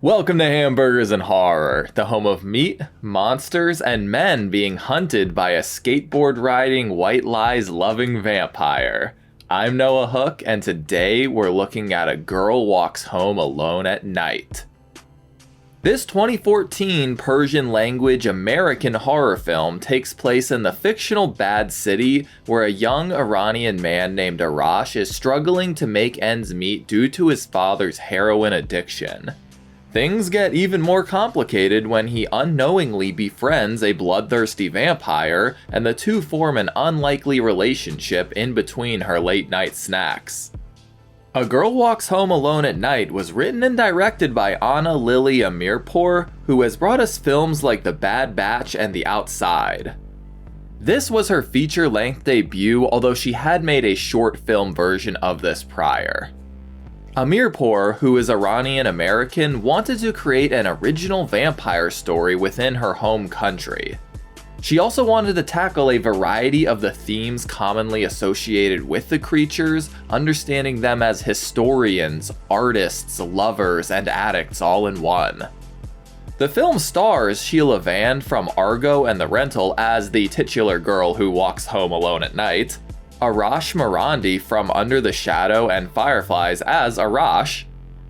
Welcome to Hamburgers and Horror, the home of meat, monsters, and men being hunted by a skateboard-riding, white lies-loving vampire. I'm Noah Hook, and today we're looking at A Girl Walks Home Alone at Night. This 2014 Persian-language American horror film takes place in the fictional Bad City, where a young Iranian man named Arash is struggling to make ends meet due to his father's heroin addiction. Things get even more complicated when he unknowingly befriends a bloodthirsty vampire, and the two form an unlikely relationship in between her late-night snacks. A Girl Walks Home Alone at Night was written and directed by Anna Lily Amirpour, who has brought us films like The Bad Batch and The Outside. This was her feature-length debut, although she had made a short film version of this prior. Amirpour, who is Iranian-American, wanted to create an original vampire story within her home country. She also wanted to tackle a variety of the themes commonly associated with the creatures, understanding them as historians, artists, lovers, and addicts all in one. The film stars Sheila Vann from Argo and The Rental as the titular girl who walks home alone at night, Arash Marandi from Under the Shadow and Fireflies as Arash,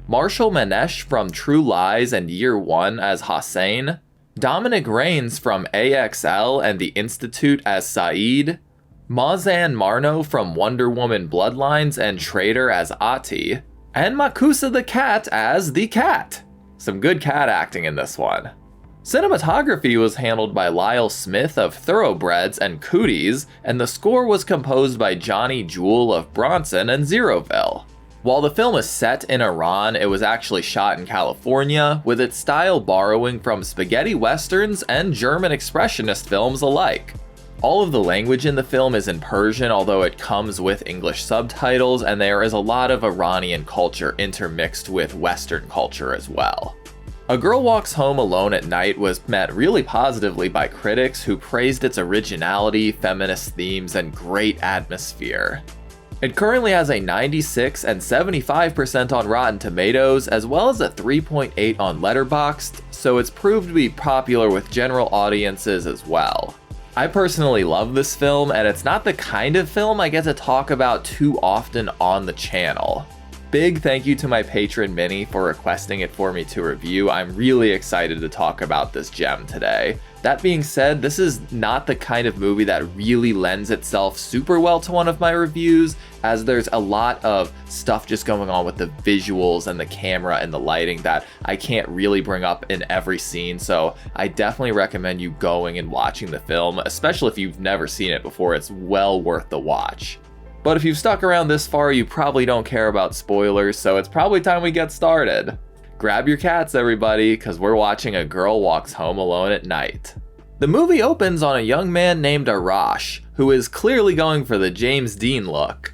Marshall Manesh from True Lies and Year One as Hossein, Dominic Rains from AXL and The Institute as Saeed, Mauzan Marno from Wonder Woman Bloodlines and Traitor as Ati, and Makusa the Cat as the Cat. Some good cat acting in this one. Cinematography was handled by Lyle Smith of Thoroughbreds and Cooties, and the score was composed by Johnny Jewel of Bronson and Zeroville. While the film is set in Iran, it was actually shot in California, with its style borrowing from spaghetti westerns and German expressionist films alike. All of the language in the film is in Persian, although it comes with English subtitles, and there is a lot of Iranian culture intermixed with Western culture as well. A Girl Walks Home Alone at Night was met really positively by critics who praised its originality, feminist themes, and great atmosphere. It currently has a 96 and 75% on Rotten Tomatoes, as well as a 3.8 on Letterboxd, so it's proved to be popular with general audiences as well. I personally love this film, and it's not the kind of film I get to talk about too often on the channel. Big thank you to my patron Minnie for requesting it for me to review. I'm really excited to talk about this gem today. That being said, this is not the kind of movie that really lends itself super well to one of my reviews, as there's a lot of stuff just going on with the visuals and the camera and the lighting that I can't really bring up in every scene, so I definitely recommend you going and watching the film, especially if you've never seen it before. It's well worth the watch. But if you've stuck around this far, you probably don't care about spoilers, so it's probably time we get started. Grab your cats, everybody, because we're watching A Girl Walks Home Alone at Night. The movie opens on a young man named Arash, who is clearly going for the James Dean look.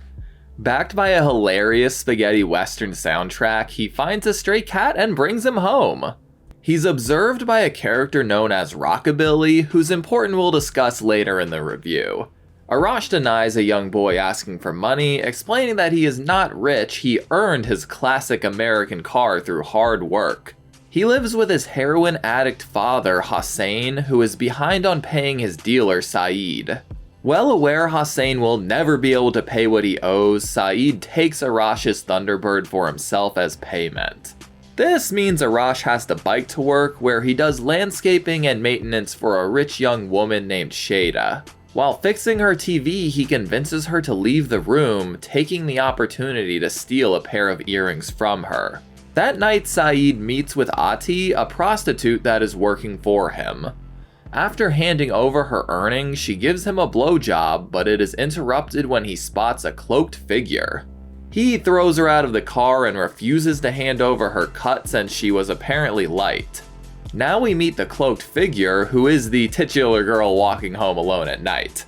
Backed by a hilarious spaghetti western soundtrack, he finds a stray cat and brings him home. He's observed by a character known as Rockabilly, whose importance we'll discuss later in the review. Arash denies a young boy asking for money, explaining that he is not rich, he earned his classic American car through hard work. He lives with his heroin addict father, Hossein, who is behind on paying his dealer, Saeed. Well aware Hossein will never be able to pay what he owes, Saeed takes Arash's Thunderbird for himself as payment. This means Arash has to bike to work, where he does landscaping and maintenance for a rich young woman named Shada. While fixing her TV, he convinces her to leave the room, taking the opportunity to steal a pair of earrings from her. That night, Saeed meets with Ati, a prostitute that is working for him. After handing over her earnings, she gives him a blowjob, but it is interrupted when he spots a cloaked figure. He throws her out of the car and refuses to hand over her cut since she was apparently light. Now we meet the cloaked figure, who is the titular girl walking home alone at night.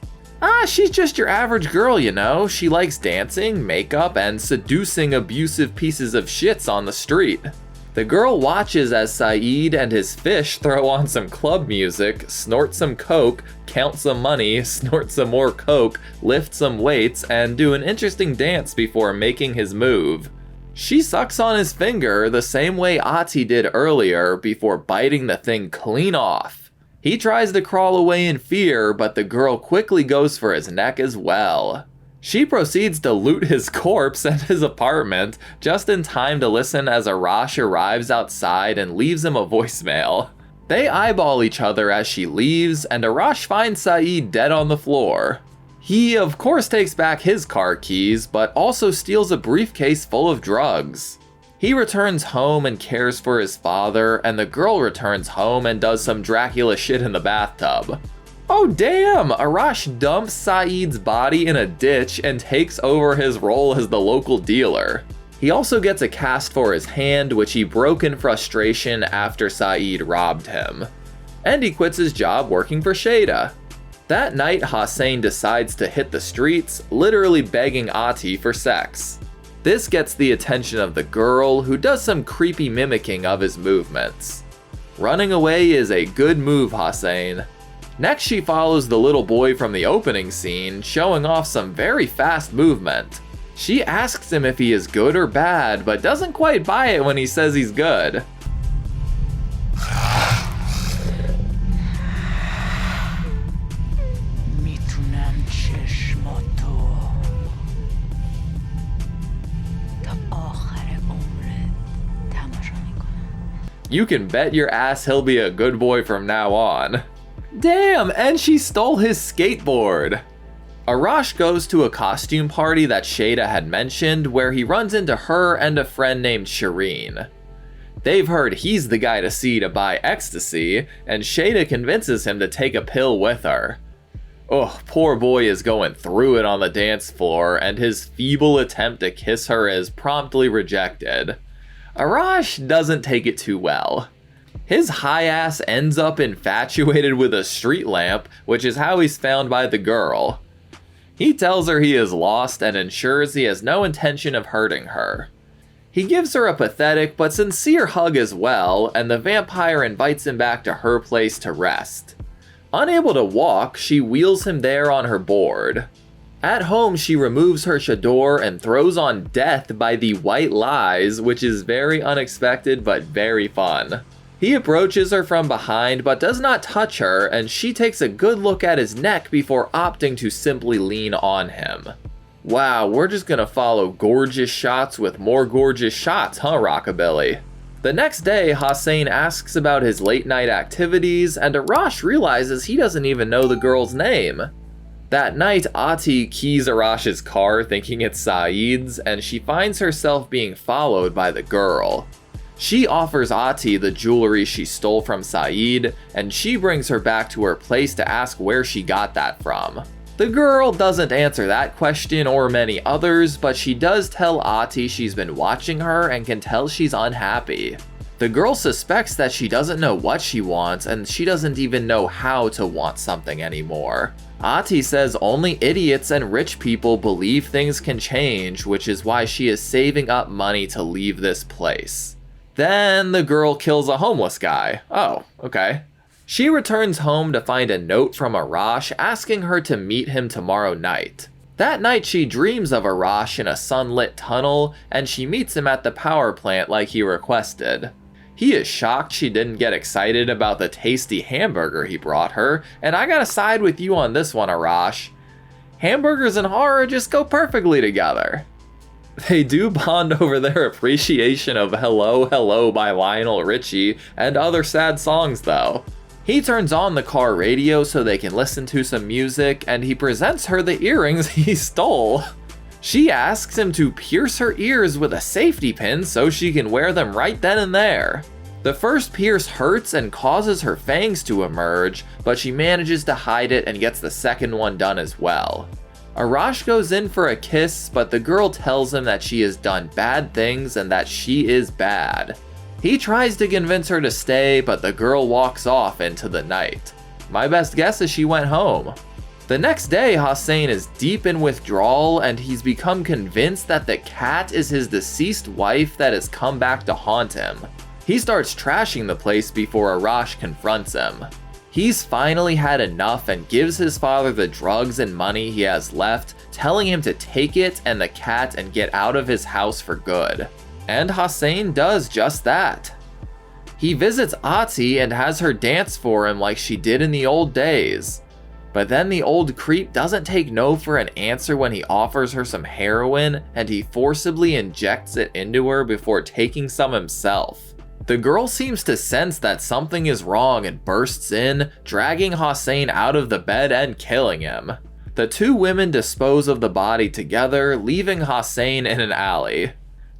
She's just your average girl, you know. She likes dancing, makeup, and seducing abusive pieces of shits on the street. The girl watches as Saeed and his fish throw on some club music, snort some coke, count some money, snort some more coke, lift some weights, and do an interesting dance before making his move. She sucks on his finger the same way Ati did earlier before biting the thing clean off. He tries to crawl away in fear, but the girl quickly goes for his neck as well. She proceeds to loot his corpse and his apartment, just in time to listen as Arash arrives outside and leaves him a voicemail. They eyeball each other as she leaves, and Arash finds Saeed dead on the floor. He, of course, takes back his car keys, but also steals a briefcase full of drugs. He returns home and cares for his father, and the girl returns home and does some Dracula shit in the bathtub. Oh damn! Arash dumps Saeed's body in a ditch and takes over his role as the local dealer. He also gets a cast for his hand, which he broke in frustration after Saeed robbed him. And he quits his job working for Shada. That night, Hossein decides to hit the streets, literally begging Ati for sex. This gets the attention of the girl, who does some creepy mimicking of his movements. Running away is a good move, Hossein. Next, she follows the little boy from the opening scene, showing off some very fast movement. She asks him if he is good or bad, but doesn't quite buy it when he says he's good. You can bet your ass he'll be a good boy from now on. Damn, and she stole his skateboard! Arash goes to a costume party that Shada had mentioned, where he runs into her and a friend named Shireen. They've heard he's the guy to see to buy ecstasy, and Shada convinces him to take a pill with her. Oh, poor boy is going through it on the dance floor, and his feeble attempt to kiss her is promptly rejected. Arash doesn't take it too well. His high ass ends up infatuated with a street lamp, which is how he's found by the girl. He tells her he is lost and ensures he has no intention of hurting her. He gives her a pathetic but sincere hug as well, and the vampire invites him back to her place to rest. Unable to walk, she wheels him there on her board. At home, she removes her chador and throws on death by the white lies, which is very unexpected but very fun. He approaches her from behind but does not touch her, and she takes a good look at his neck before opting to simply lean on him. Wow, we're just gonna follow gorgeous shots with more gorgeous shots, huh, Rockabilly? The next day, Hossein asks about his late night activities, and Arash realizes he doesn't even know the girl's name. That night, Ati keys Arash's car thinking it's Saeed's, and she finds herself being followed by the girl. She offers Ati the jewelry she stole from Saeed, and she brings her back to her place to ask where she got that from. The girl doesn't answer that question or many others, but she does tell Ati she's been watching her and can tell she's unhappy. The girl suspects that she doesn't know what she wants, and she doesn't even know how to want something anymore. Ati says only idiots and rich people believe things can change, which is why she is saving up money to leave this place. Then the girl kills a homeless guy. Oh, okay. She returns home to find a note from Arash asking her to meet him tomorrow night. That night she dreams of Arash in a sunlit tunnel, and she meets him at the power plant like he requested. He is shocked she didn't get excited about the tasty hamburger he brought her, and I gotta side with you on this one, Arash. Hamburgers and horror just go perfectly together. They do bond over their appreciation of Hello Hello by Lionel Richie and other sad songs though. He turns on the car radio so they can listen to some music, and he presents her the earrings he stole. She asks him to pierce her ears with a safety pin so she can wear them right then and there. The first pierce hurts and causes her fangs to emerge, but she manages to hide it and gets the second one done as well. Arash goes in for a kiss, but the girl tells him that she has done bad things and that she is bad. He tries to convince her to stay, but the girl walks off into the night. My best guess is she went home. The next day, Hossein is deep in withdrawal, and he's become convinced that the cat is his deceased wife that has come back to haunt him. He starts trashing the place before Arash confronts him. He's finally had enough and gives his father the drugs and money he has left, telling him to take it and the cat and get out of his house for good. And Hossein does just that. He visits Ati and has her dance for him like she did in the old days. But then the old creep doesn't take no for an answer when he offers her some heroin and he forcibly injects it into her before taking some himself. The girl seems to sense that something is wrong and bursts in, dragging Hossein out of the bed and killing him. The two women dispose of the body together, leaving Hossein in an alley.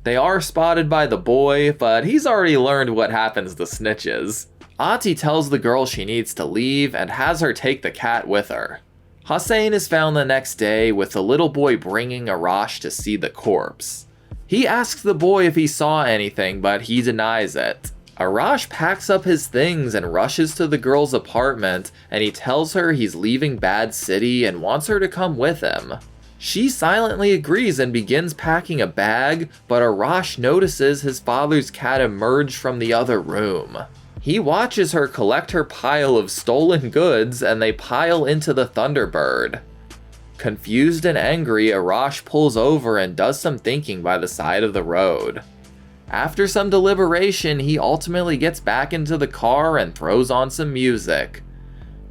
They are spotted by the boy, but he's already learned what happens to snitches. Ati tells the girl she needs to leave and has her take the cat with her. Hossein is found the next day with the little boy bringing Arash to see the corpse. He asks the boy if he saw anything, but he denies it. Arash packs up his things and rushes to the girl's apartment, and he tells her he's leaving Bad City and wants her to come with him. She silently agrees and begins packing a bag, but Arash notices his father's cat emerge from the other room. He watches her collect her pile of stolen goods, and they pile into the Thunderbird. Confused and angry, Arash pulls over and does some thinking by the side of the road. After some deliberation, he ultimately gets back into the car and throws on some music.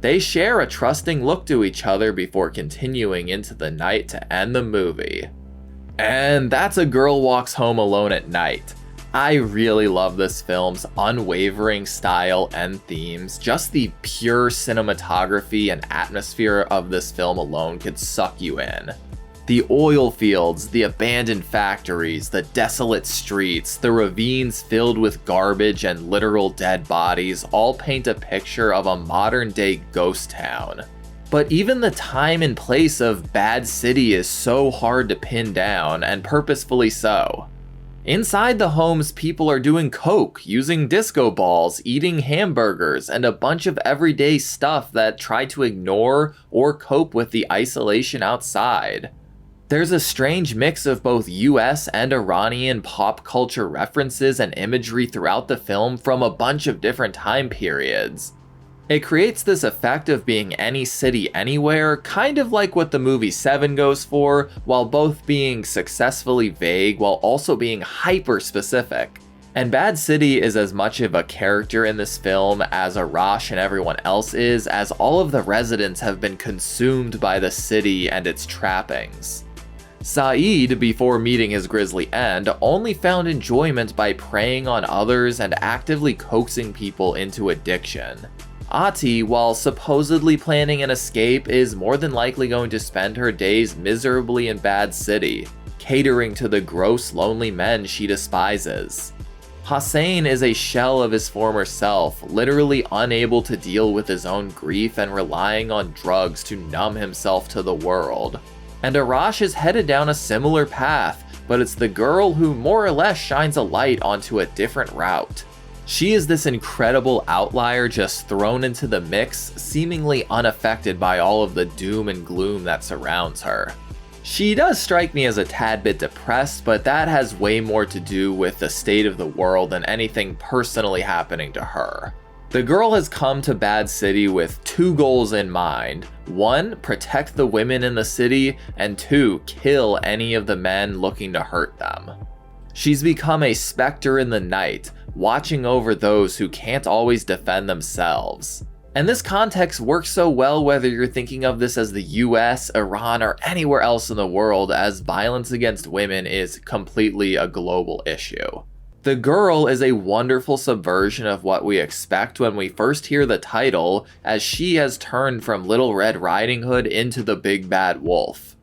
They share a trusting look to each other before continuing into the night to end the movie. And that's A Girl Walks Home Alone at Night. I really love this film's unwavering style and themes. Just the pure cinematography and atmosphere of this film alone could suck you in. The oil fields, the abandoned factories, the desolate streets, the ravines filled with garbage and literal dead bodies all paint a picture of a modern-day ghost town. But even the time and place of Bad City is so hard to pin down, and purposefully so. Inside the homes, people are doing coke, using disco balls, eating hamburgers, and a bunch of everyday stuff that try to ignore or cope with the isolation outside. There's a strange mix of both US and Iranian pop culture references and imagery throughout the film from a bunch of different time periods. It creates this effect of being any city anywhere, kind of like what the movie Seven goes for, while both being successfully vague while also being hyper specific. And Bad City is as much of a character in this film as Arash and everyone else is, as all of the residents have been consumed by the city and its trappings. Saeed, before meeting his grisly end, only found enjoyment by preying on others and actively coaxing people into addiction. Ati, while supposedly planning an escape, is more than likely going to spend her days miserably in Bad City, catering to the gross, lonely men she despises. Hossein is a shell of his former self, literally unable to deal with his own grief and relying on drugs to numb himself to the world. And Arash is headed down a similar path, but it's the girl who more or less shines a light onto a different route. She is this incredible outlier just thrown into the mix, seemingly unaffected by all of the doom and gloom that surrounds her. She does strike me as a tad bit depressed, but that has way more to do with the state of the world than anything personally happening to her. The girl has come to Bad City with two goals in mind. One, protect the women in the city, and two, kill any of the men looking to hurt them. She's become a specter in the night, watching over those who can't always defend themselves. And this context works so well whether you're thinking of this as the US, Iran, or anywhere else in the world, as violence against women is completely a global issue. The girl is a wonderful subversion of what we expect when we first hear the title, as she has turned from Little Red Riding Hood into the Big Bad Wolf.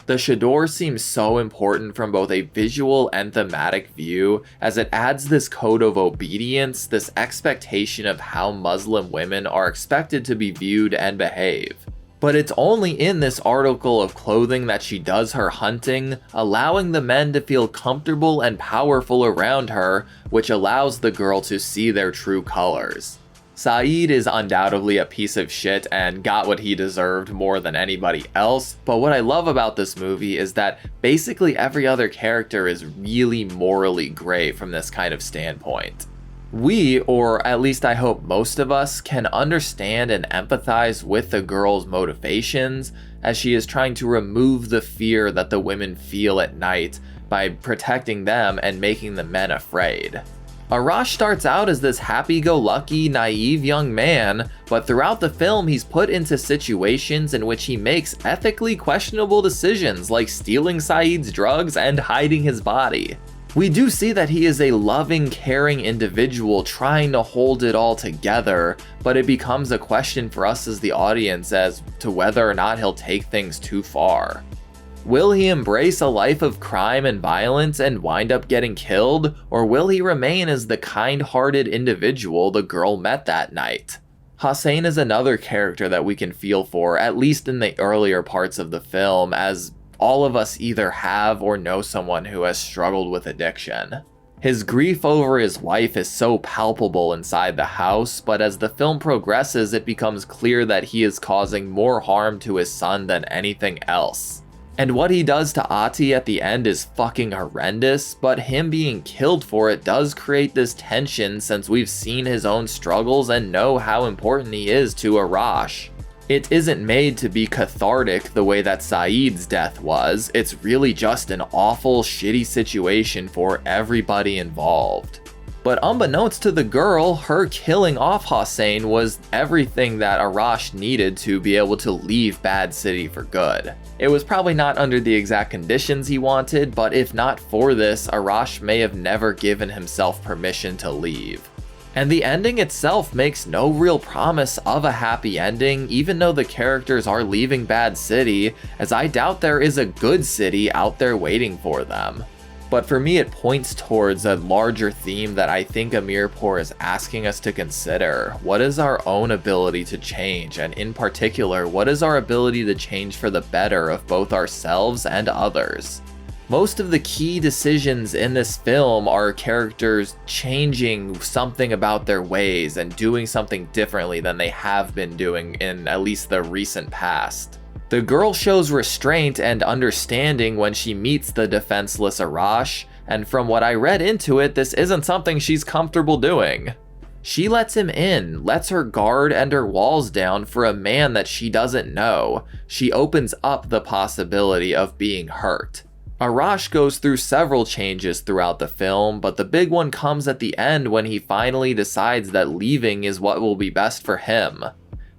The Chador seems so important from both a visual and thematic view, as it adds this code of obedience, this expectation of how Muslim women are expected to be viewed and behave. But it's only in this article of clothing that she does her hunting, allowing the men to feel comfortable and powerful around her, which allows the girl to see their true colors. Saeed is undoubtedly a piece of shit and got what he deserved more than anybody else, but what I love about this movie is that basically every other character is really morally gray from this kind of standpoint. We, or at least I hope most of us, can understand and empathize with the girl's motivations as she is trying to remove the fear that the women feel at night by protecting them and making the men afraid. Arash starts out as this happy-go-lucky, naive young man, but throughout the film he's put into situations in which he makes ethically questionable decisions like stealing Saeed's drugs and hiding his body. We do see that he is a loving, caring individual trying to hold it all together, but it becomes a question for us as the audience as to whether or not he'll take things too far. Will he embrace a life of crime and violence and wind up getting killed, or will he remain as the kind-hearted individual the girl met that night? Hossein is another character that we can feel for, at least in the earlier parts of the film, as all of us either have or know someone who has struggled with addiction. His grief over his wife is so palpable inside the house, but as the film progresses, it becomes clear that he is causing more harm to his son than anything else. And what he does to Ati at the end is fucking horrendous, but him being killed for it does create this tension since we've seen his own struggles and know how important he is to Arash. It isn't made to be cathartic the way that Saeed's death was, it's really just an awful, shitty situation for everybody involved. But unbeknownst to the girl, her killing off Hossein was everything that Arash needed to be able to leave Bad City for good. It was probably not under the exact conditions he wanted, but if not for this, Arash may have never given himself permission to leave. And the ending itself makes no real promise of a happy ending, even though the characters are leaving Bad City, as I doubt there is a good city out there waiting for them. But for me, it points towards a larger theme that I think Amirpour is asking us to consider. What is our own ability to change? And in particular, what is our ability to change for the better of both ourselves and others? Most of the key decisions in this film are characters changing something about their ways and doing something differently than they have been doing in at least the recent past. The girl shows restraint and understanding when she meets the defenseless Arash, and from what I read into it, this isn't something she's comfortable doing. She lets him in, lets her guard and her walls down for a man that she doesn't know. She opens up the possibility of being hurt. Arash goes through several changes throughout the film, but the big one comes at the end when he finally decides that leaving is what will be best for him.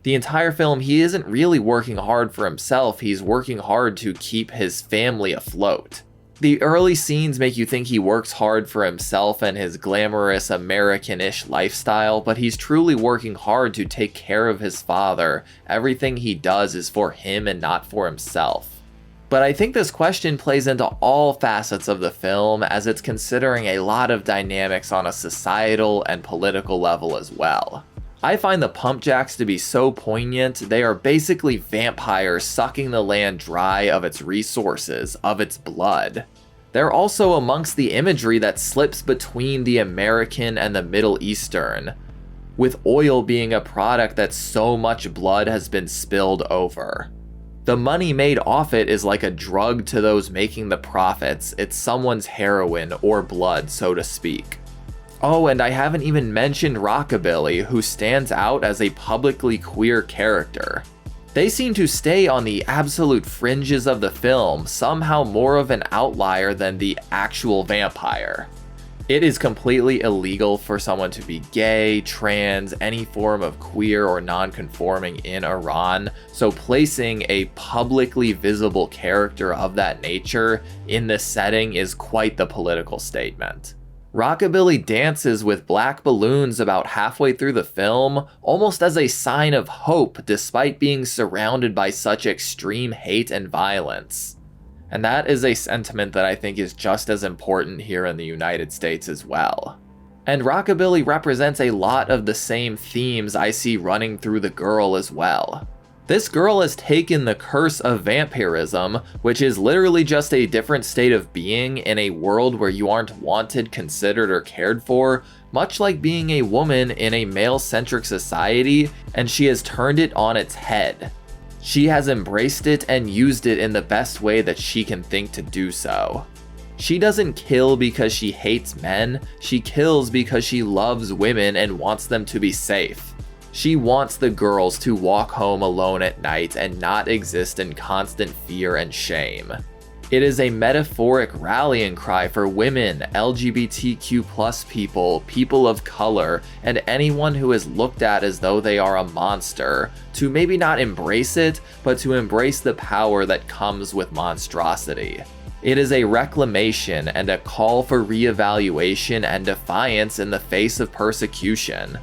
The entire film, he isn't really working hard for himself, he's working hard to keep his family afloat. The early scenes make you think he works hard for himself and his glamorous American-ish lifestyle, but he's truly working hard to take care of his father. Everything he does is for him and not for himself. But I think this question plays into all facets of the film, as it's considering a lot of dynamics on a societal and political level as well. I find the pump jacks to be so poignant. They are basically vampires sucking the land dry of its resources, of its blood. They're also amongst the imagery that slips between the American and the Middle Eastern, with oil being a product that so much blood has been spilled over. The money made off it is like a drug to those making the profits. It's someone's heroin or blood, so to speak. Oh, and I haven't even mentioned Rockabilly, who stands out as a publicly queer character. They seem to stay on the absolute fringes of the film, somehow more of an outlier than the actual vampire. It is completely illegal for someone to be gay, trans, any form of queer or non-conforming in Iran, so placing a publicly visible character of that nature in this setting is quite the political statement. Rockabilly dances with black balloons about halfway through the film, almost as a sign of hope despite being surrounded by such extreme hate and violence. And that is a sentiment that I think is just as important here in the United States as well. And Rockabilly represents a lot of the same themes I see running through the girl as well. This girl has taken the curse of vampirism, which is literally just a different state of being in a world where you aren't wanted, considered, or cared for, much like being a woman in a male-centric society, and she has turned it on its head. She has embraced it and used it in the best way that she can think to do so. She doesn't kill because she hates men, she kills because she loves women and wants them to be safe. She wants the girls to walk home alone at night and not exist in constant fear and shame. It is a metaphoric rallying cry for women, LGBTQ+ people, people of color, and anyone who is looked at as though they are a monster, to maybe not embrace it, but to embrace the power that comes with monstrosity. It is a reclamation and a call for reevaluation and defiance in the face of persecution.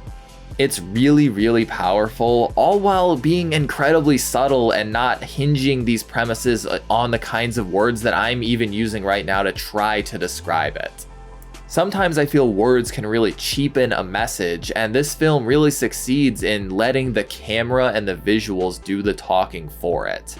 It's really, really powerful, all while being incredibly subtle and not hinging these premises on the kinds of words that I'm even using right now to try to describe it. Sometimes I feel words can really cheapen a message, and this film really succeeds in letting the camera and the visuals do the talking for it.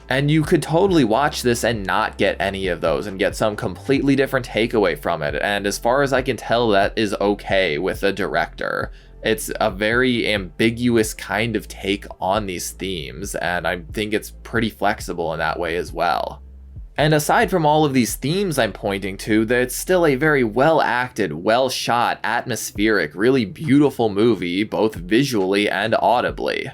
And you could totally watch this and not get any of those and get some completely different takeaway from it, and as far as I can tell, that is okay with the director. It's a very ambiguous kind of take on these themes, and I think it's pretty flexible in that way as well. And aside from all of these themes I'm pointing to, it's still a very well acted, well shot, atmospheric, really beautiful movie, both visually and audibly.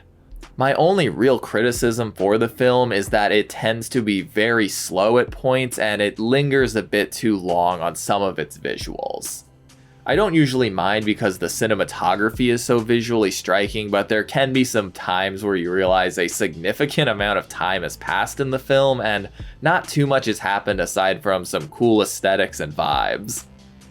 My only real criticism for the film is that it tends to be very slow at points and it lingers a bit too long on some of its visuals. I don't usually mind because the cinematography is so visually striking, but there can be some times where you realize a significant amount of time has passed in the film and not too much has happened aside from some cool aesthetics and vibes.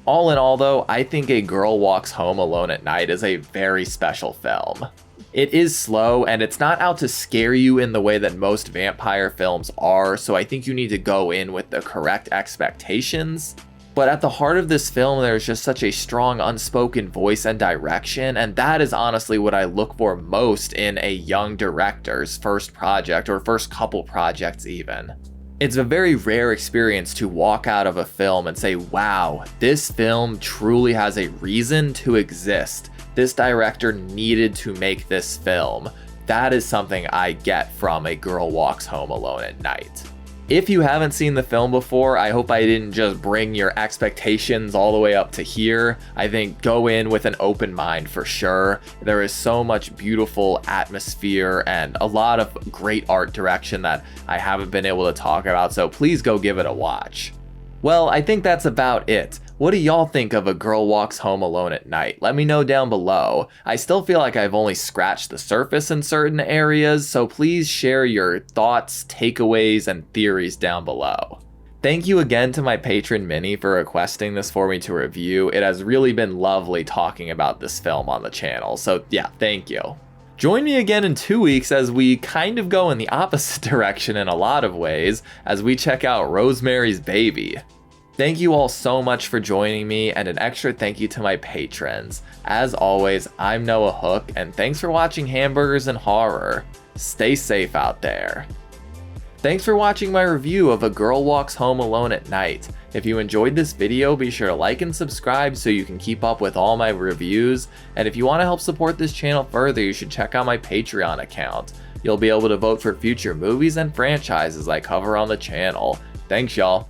All in all though, I think A Girl Walks Home Alone at Night is a very special film. It is slow and it's not out to scare you in the way that most vampire films are, so I think you need to go in with the correct expectations. But at the heart of this film, there's just such a strong unspoken voice and direction, and that is honestly what I look for most in a young director's first project, or first couple projects even. It's a very rare experience to walk out of a film and say, wow, this film truly has a reason to exist. This director needed to make this film. That is something I get from A Girl Walks Home Alone at Night. If you haven't seen the film before, I hope I didn't just bring your expectations all the way up to here. I think go in with an open mind for sure. There is so much beautiful atmosphere and a lot of great art direction that I haven't been able to talk about, so please go give it a watch. Well, I think that's about it. What do y'all think of A Girl Walks Home Alone at Night? Let me know down below. I still feel like I've only scratched the surface in certain areas, so please share your thoughts, takeaways, and theories down below. Thank you again to my patron Minnie for requesting this for me to review. It has really been lovely talking about this film on the channel, so yeah, thank you. Join me again in 2 weeks as we kind of go in the opposite direction in a lot of ways, as we check out Rosemary's Baby. Thank you all so much for joining me, and an extra thank you to my patrons. As always, I'm Noah Hook, and thanks for watching Hamburgers and Horror. Stay safe out there. Thanks for watching my review of A Girl Walks Home Alone at Night. If you enjoyed this video, be sure to like and subscribe so you can keep up with all my reviews, and if you want to help support this channel further, you should check out my Patreon account. You'll be able to vote for future movies and franchises I cover on the channel. Thanks y'all.